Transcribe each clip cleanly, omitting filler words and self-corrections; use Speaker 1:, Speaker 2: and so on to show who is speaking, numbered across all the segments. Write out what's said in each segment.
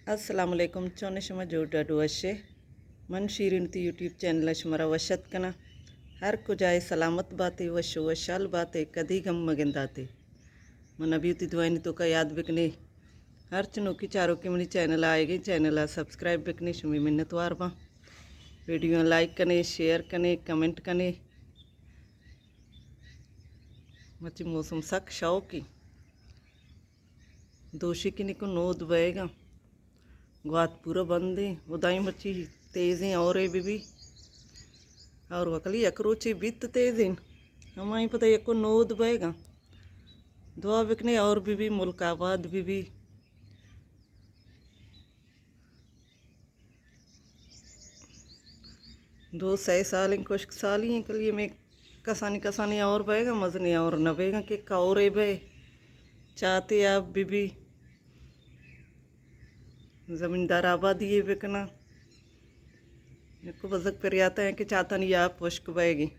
Speaker 1: Assalamualaikum chone shama joda duashe man shirin ti YouTube channel shmara washat kana हर को जाए सलामत बातें वशो वशाल बातें कदी गम मगंदाते मन अभी उती दुआनी तो का याद बिकने हर चनोकी चारों के मनी चैनल आएगी चैनल सब्सक्राइब बिकने शुमी मिन्नत वार बा वीडियो लाइक कने शेयर कने कमेंट कने मची मौसम सक शौकी दोषी की निको नोद बएगा ग्वात पूरा बंद है उदाई मची तेज़ हैं और बीबी और वकली अकरोची बित तेज़ हैं हमारी पता एको नोद बएगा दुआ बिकने और बीबी मुल्काबाद बीबी दो सै साल कुछ साल ही कलिए में कसानी कसानी और बएगा मजने और न बएगा कि कौरे बे चाहते आप बीबी ज़मींदार आबादी ये बिकना को बजक पर आता है कि चाहता नहीं आप वश्क बएगी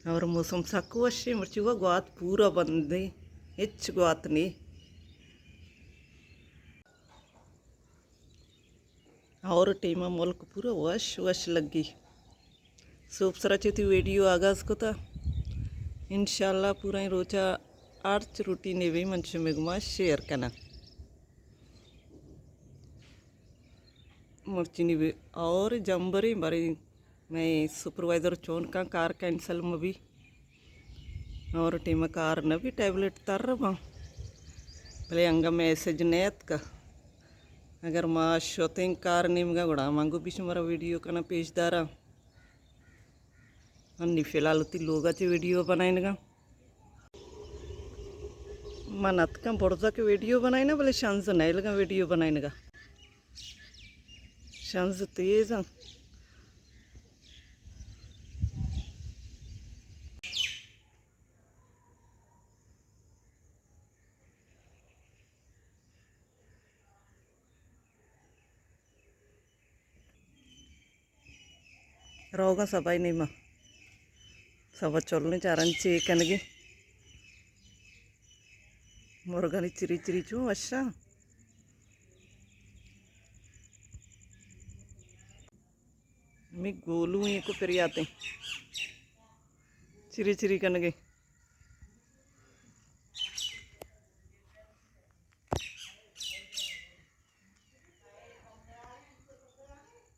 Speaker 1: और मौसम साकू अच्छे मर्ची हुआ ग्वात पूरा बंद है हिच ग्वात नहीं और टीमा मुल्क पूरा वश वश लगी सूप सरा थी वीडियो आगाज़ को था इंशाल्लाह पूरा ही रोचा आर्च रूटीन ने भी मंश में शेयर करना मर्ची भी और जंबरी बारी मैं सुपरवाइज़र चोन का कार कैंसल में भी और टीम कार न भी टैबलेट तर भले अंग मैसेज नेत का अगर माँ शोतिंग कार निमगा गुड़ा मांगो बीच हमारा वीडियो का ना पेशदारा अन्नी फिलहाल उती लोगा चे वीडियो बनाएगा मनत का बड़जा के वीडियो बनाए ना भले शांस नहीं लगा वीडियो बनाएगा शांस तेज रोगा सबाई नहीं माँ सब चलने चारन चेकनगी मुर्गानी चिरी चिरी चू अच्छा मैं गोलू ये को फिर आते चिरी चिरी कनगे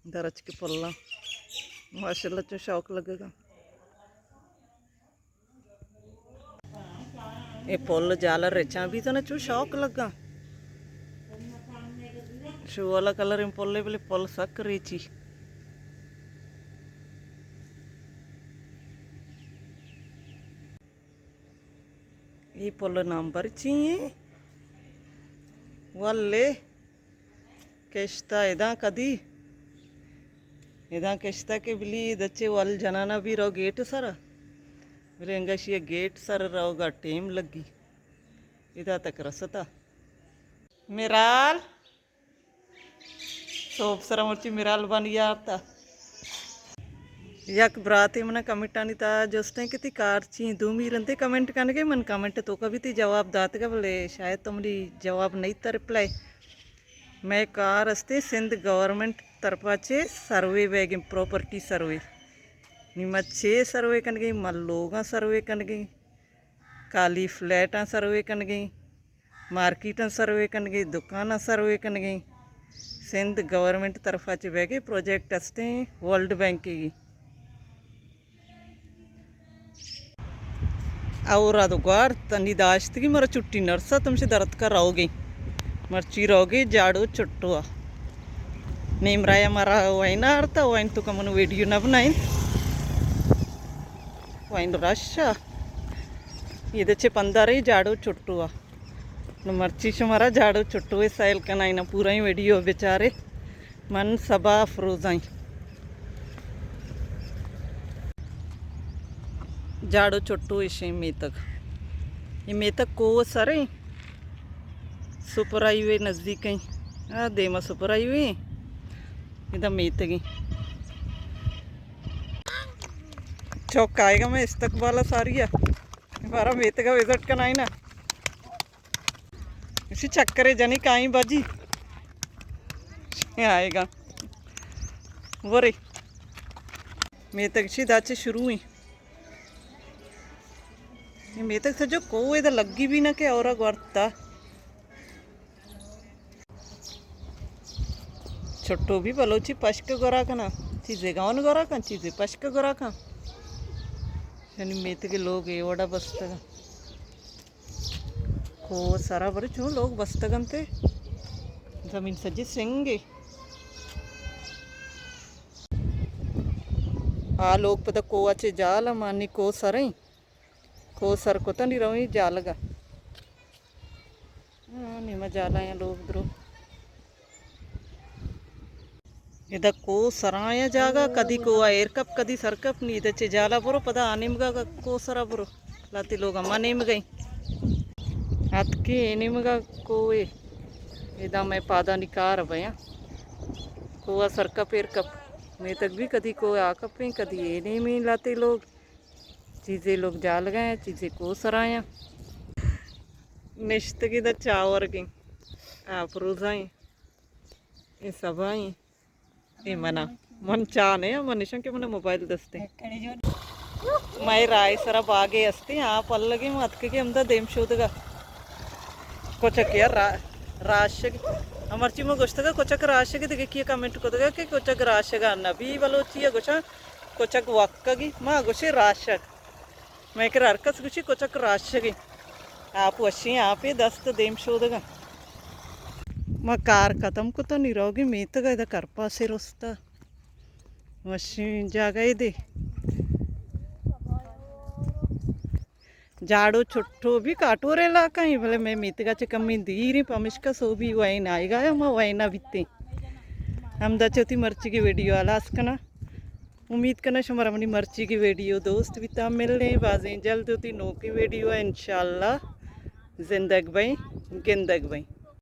Speaker 1: दरच के पल्ला माशाल्लाह चो शौक लगेगा ये पुल जाला रेचा भी तो ना चो शौक लगा शो वाला कलर इन पुल बोले पुल सक रेची ये पुल नंबर चाहिए वाले किश्ता इदा कदी इदा किश्ता के बिली दच्चे वाल जनाना भी रहो गेट सर रेंगश ये गेट सर रहोगा टीम लगी इधर तक रसता मिराल सोप सरा मुर्ची मिराल बन गया था यक बराती मना कमेंट आनी था जोस्टें कितनी कार ची दूमी रंते कमेंट करने के मन कमेंट तो कभी थी जवाब दात का बोले शायद तुम्हारी जवाब नहीं था रिप्लाई मैं कार अस्ते सिंध गवर्नमेंट तरफाचे सर्वे बैग प्रॉपर्टी सर्वे निम्मे सर्वे कन गई मल्लोगा सर्वे कन गई काली फ्लैटा सर्वे कन गई मार्केटा सर्वे कन गई दुकाना सर्वे कन गई सिंध गवर्नमेंट तरफाचे बह गए प्रोजेक्ट अस्ते वर्ल्ड बैंक की और ಅದು ಗಾರ್ ತಂದಿದಾಸ್ತಿಗೆ ಮರ ಚುಟ್ಟಿ ನರ್ಸ ತುಮसे दर्द का रहोगे मर्ची रहोगे झाड़ू चुट्टुआ नेम राया मारा वाइन आरता वाइन तो कमन वीडियो ना बनाइन वाइन रशा ये दे पंदा रही झाड़ू चुट्टुआ न मर्ची से मारा झाड़ू चुट्टुए साइल का ना पूरा ही वीडियो बेचारे मन सबा अफरोज़ आई झाड़ू चुट्टू इसे मेतक ये मेतक को सरे सुपर आई हुए नज़दीक ही हाँ देमा सुपर आई हुई इधर मेतगी चौक आएगा मैं इस्तकबाला सारी है हमारा मेतगा विजिट करना ही ना इसी चक्कर जानी काई बाजी आएगा वो रे मैं तक सी दाचे शुरू ही मैं तक सजो को इधर लगी भी ना के और गर्ता छोटो भी बलोची पश्क गोरा का ना चीज़ें गाँव गोरा का चीज़ें पश्क गोरा का यानी मेत के लोग ये वड़ा बस्तगा को सारा बड़े क्यों लोग बस्तगन थे जमीन सजी सिंगे आ लोग पता को अच्छे जाल मानी को सर ही को सर को तो नहीं रही जाल का निमा जाला या लोग द्रो इधर को सराया जागा कदी को एयर कप कदी सर कप नहीं इधर चे जाला बरो पता आनिमगा को सरा बरो लाती लोग अम्मा नेम गई हाथ के एनिमगा को इधर मैं पादा निकार भैया को सर कप एयर कप मैं तक भी कदी को आ कपें कदी ये नहीं में लाते लोग चीज़ें लोग जाल गए चीज़ें को सराया निश्त की इधर चावर की आप रोज़ाई ये सब आई ये मना मन चाह नहीं मन निशा के मन मोबाइल दस्ते मैं राय सरा बागे अस्ते आप अल्लगे मत के हम देम शोधगा कोचक यार राशग अमर्ची में गोश्तगा कोचक राशग देखिए कमेंट को दगा कि कोचक राशगा नबी बलोची गोशा कोचक वक्कगी माँ गोशे राशग मैं के अरकस गुशी कोचक राशगी आप वशी आप दस्त देम शोधगा मैं कार खत्म को तो नहीं रहोगी मैं तो इधर कर पासे रोस्ता वशी जागा दे जाड़ो छुट्टो भी काटो रेला कहीं भले मैं मीतगा चे कमी दीरी पमिश का सो भी वाइन आएगा या मैं वाइना बीते हम दचोती मर्ची की वीडियो आलास कना उम्मीद करना शुमार अपनी मर्ची की वीडियो दोस्त बीता मिलने बाजें जल्द होती नो की वीडियो इंशाल्लाह जिंदगी भाई गिंदग भाई